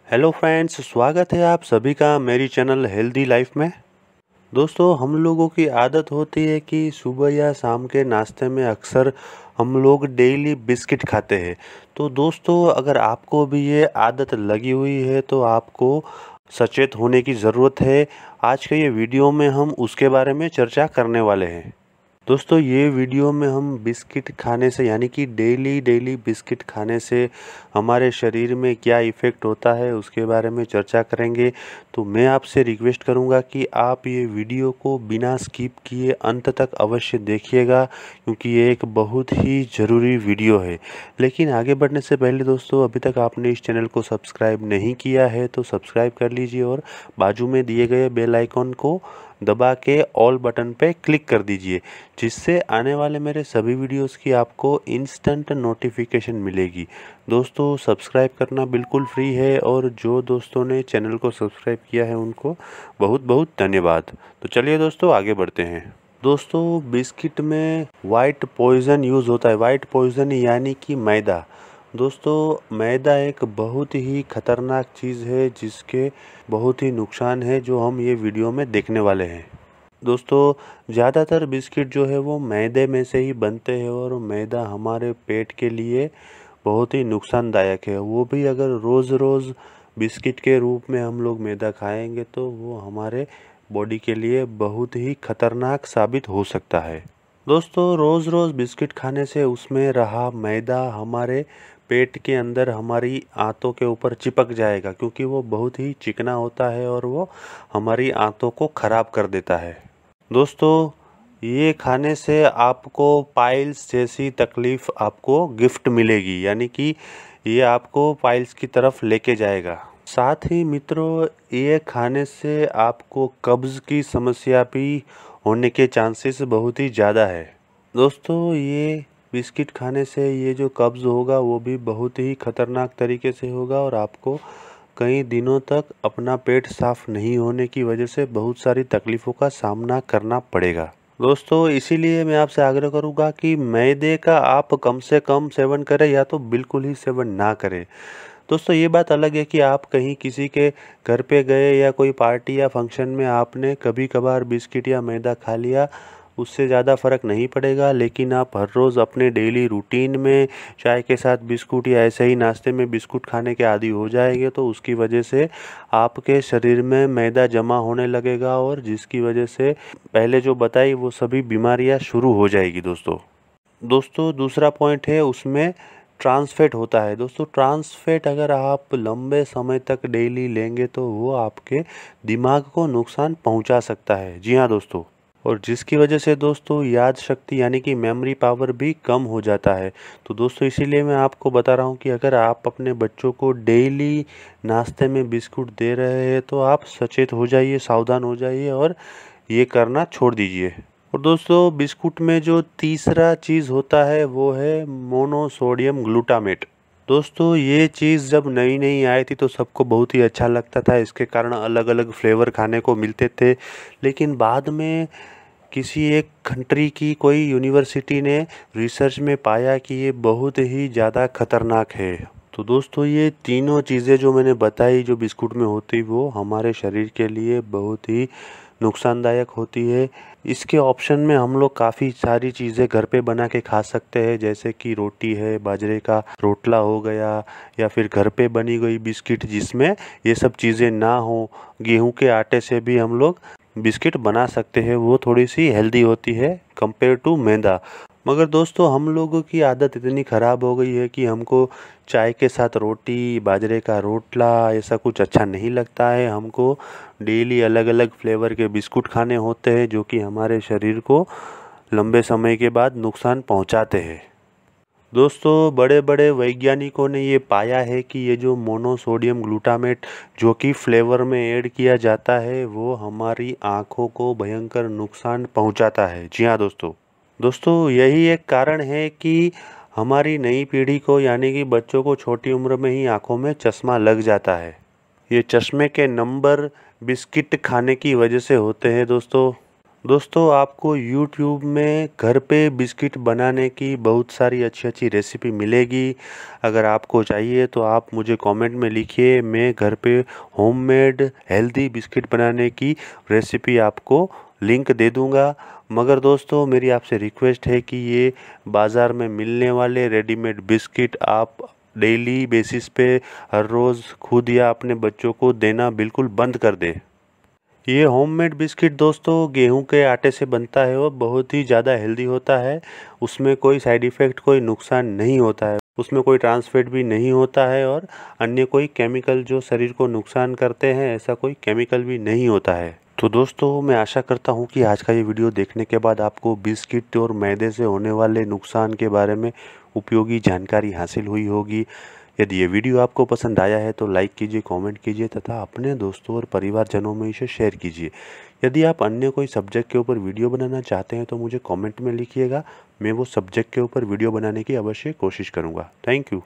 Hello friends, स्वागत है आप सभी का मेरी चैनल हेल्दी लाइफ में। दोस्तों, हम लोगों की आदत होती है कि सुबह या शाम के नाश्ते में अक्सर हम लोग डेली बिस्किट खाते हैं। तो दोस्तों, अगर आपको भी ये आदत लगी हुई है तो आपको सचेत होने की ज़रूरत है। आज के ये वीडियो में हम उसके बारे में चर्चा करने वाले हैं। दोस्तों, ये वीडियो में हम बिस्किट खाने से यानी कि डेली बिस्किट खाने से हमारे शरीर में क्या इफ़ेक्ट होता है उसके बारे में चर्चा करेंगे। तो मैं आपसे रिक्वेस्ट करूंगा कि आप ये वीडियो को बिना स्किप किए अंत तक अवश्य देखिएगा, क्योंकि ये एक बहुत ही ज़रूरी वीडियो है। लेकिन आगे बढ़ने से पहले दोस्तों, अभी तक आपने इस चैनल को सब्सक्राइब नहीं किया है तो सब्सक्राइब कर लीजिए और बाजू में दिए गए बेल आइकॉन को दबा के ऑल बटन पे क्लिक कर दीजिए, जिससे आने वाले मेरे सभी वीडियोस की आपको इंस्टेंट नोटिफिकेशन मिलेगी। दोस्तों, सब्सक्राइब करना बिल्कुल फ्री है और जो दोस्तों ने चैनल को सब्सक्राइब किया है उनको बहुत बहुत धन्यवाद। तो चलिए दोस्तों, आगे बढ़ते हैं। दोस्तों, बिस्किट में वाइट पॉइज़न यूज़ होता है। वाइट पॉइज़न यानी कि मैदा। दोस्तों, मैदा एक बहुत ही खतरनाक चीज़ है जिसके बहुत ही नुकसान है जो हम ये वीडियो में देखने वाले हैं। दोस्तों, ज़्यादातर बिस्किट जो है वो मैदे में से ही बनते हैं और मैदा हमारे पेट के लिए बहुत ही नुकसानदायक है। वो भी अगर रोज़ रोज़ बिस्किट के रूप में हम लोग मैदा खाएंगे तो वो हमारे बॉडी के लिए बहुत ही खतरनाक साबित हो सकता है। दोस्तों, रोज़ रोज़ बिस्किट खाने से उसमें रहा मैदा हमारे पेट के अंदर हमारी आंतों के ऊपर चिपक जाएगा, क्योंकि वो बहुत ही चिकना होता है और वो हमारी आंतों को ख़राब कर देता है। दोस्तों, ये खाने से आपको पाइल्स जैसी तकलीफ़ आपको गिफ्ट मिलेगी, यानी कि ये आपको पाइल्स की तरफ लेके जाएगा। साथ ही मित्रों, ये खाने से आपको कब्ज़ की समस्या भी होने के चांसेस बहुत ही ज़्यादा है। दोस्तों, ये बिस्किट खाने से ये जो कब्ज़ होगा वो भी बहुत ही ख़तरनाक तरीके से होगा और आपको कई दिनों तक अपना पेट साफ़ नहीं होने की वजह से बहुत सारी तकलीफ़ों का सामना करना पड़ेगा। दोस्तों, इसीलिए मैं आपसे आग्रह करूँगा कि मैदे का आप कम से कम सेवन करें या तो बिल्कुल ही सेवन ना करें। दोस्तों, ये बात अलग है कि आप कहीं किसी के घर पे गए या कोई पार्टी या फंक्शन में आपने कभी कभार बिस्किट या मैदा खा लिया, उससे ज़्यादा फ़र्क नहीं पड़ेगा। लेकिन आप हर रोज़ अपने डेली रूटीन में चाय के साथ बिस्कुट या ऐसे ही नाश्ते में बिस्कुट खाने के आदी हो जाएंगे तो उसकी वजह से आपके शरीर में मैदा जमा होने लगेगा और जिसकी वजह से पहले जो बताई वो सभी बीमारियां शुरू हो जाएगी। दोस्तों, दूसरा पॉइंट है उसमें ट्रांस फैट होता है। दोस्तों, ट्रांस फैट अगर आप लंबे समय तक डेली लेंगे तो वो आपके दिमाग को नुकसान पहुंचा सकता है। जी हाँ दोस्तों, और जिसकी वजह से दोस्तों याद शक्ति यानी कि मेमोरी पावर भी कम हो जाता है। तो दोस्तों, इसीलिए मैं आपको बता रहा हूँ कि अगर आप अपने बच्चों को डेली नाश्ते में बिस्कुट दे रहे हैं तो आप सचेत हो जाइए, सावधान हो जाइए और ये करना छोड़ दीजिए। और दोस्तों, बिस्कुट में जो तीसरा चीज़ होता है वो है मोनोसोडियम ग्लूटामेट। दोस्तों, ये चीज़ जब नई नई आई थी तो सबको बहुत ही अच्छा लगता था, इसके कारण अलग अलग फ्लेवर खाने को मिलते थे। लेकिन बाद में किसी एक कंट्री की कोई यूनिवर्सिटी ने रिसर्च में पाया कि ये बहुत ही ज़्यादा खतरनाक है। तो दोस्तों, ये तीनों चीज़ें जो मैंने बताई जो बिस्कुट में होती वो हमारे शरीर के लिए बहुत ही नुकसानदायक होती है। इसके ऑप्शन में हम लोग काफ़ी सारी चीज़ें घर पे बना के खा सकते हैं, जैसे कि रोटी है, बाजरे का रोटला हो गया, या फिर घर पे बनी गई बिस्किट जिसमें ये सब चीज़ें ना हो। गेहूं के आटे से भी हम लोग बिस्किट बना सकते हैं, वो थोड़ी सी हेल्दी होती है कंपेयर टू मैदा। मगर दोस्तों, हम लोगों की आदत इतनी ख़राब हो गई है कि हमको चाय के साथ रोटी, बाजरे का रोटला ऐसा कुछ अच्छा नहीं लगता है। हमको डेली अलग अलग फ्लेवर के बिस्कुट खाने होते हैं जो कि हमारे शरीर को लंबे समय के बाद नुकसान पहुंचाते हैं। दोस्तों, बड़े बड़े वैज्ञानिकों ने ये पाया है कि ये जो मोनोसोडियम ग्लूटामेट जो कि फ्लेवर में ऐड किया जाता है वो हमारी आँखों को भयंकर नुकसान पहुंचाता है। जी हाँ दोस्तों, यही एक कारण है कि हमारी नई पीढ़ी को यानी कि बच्चों को छोटी उम्र में ही आँखों में चश्मा लग जाता है। ये चश्मे के नंबर बिस्किट खाने की वजह से होते हैं। दोस्तों आपको YouTube में घर पे बिस्किट बनाने की बहुत सारी अच्छी रेसिपी मिलेगी। अगर आपको चाहिए तो आप मुझे कमेंट में लिखिए, मैं घर पे होममेड हेल्दी बिस्किट बनाने की रेसिपी आपको लिंक दे दूंगा। मगर दोस्तों मेरी आपसे रिक्वेस्ट है कि ये बाज़ार में मिलने वाले रेडीमेड बिस्किट आप डेली बेसिस पे हर रोज़ खुद या अपने बच्चों को देना बिल्कुल बंद कर दें। ये होममेड बिस्किट दोस्तों गेहूं के आटे से बनता है और बहुत ही ज़्यादा हेल्दी होता है। उसमें कोई साइड इफ़ेक्ट, कोई नुकसान नहीं होता है। उसमें कोई ट्रांस फैट भी नहीं होता है और अन्य कोई केमिकल जो शरीर को नुकसान करते हैं, ऐसा कोई केमिकल भी नहीं होता है। तो दोस्तों मैं आशा करता हूँ कि आज का ये वीडियो देखने के बाद आपको बिस्किट और मैदे से होने वाले नुकसान के बारे में उपयोगी जानकारी हासिल हुई होगी। यदि ये वीडियो आपको पसंद आया है तो लाइक कीजिए, कमेंट कीजिए तथा अपने दोस्तों और परिवारजनों में इसे शेयर कीजिए। यदि आप अन्य कोई सब्जेक्ट के ऊपर वीडियो बनाना चाहते हैं तो मुझे कमेंट में लिखिएगा, मैं वो सब्जेक्ट के ऊपर वीडियो बनाने की अवश्य कोशिश करूँगा। Thank you.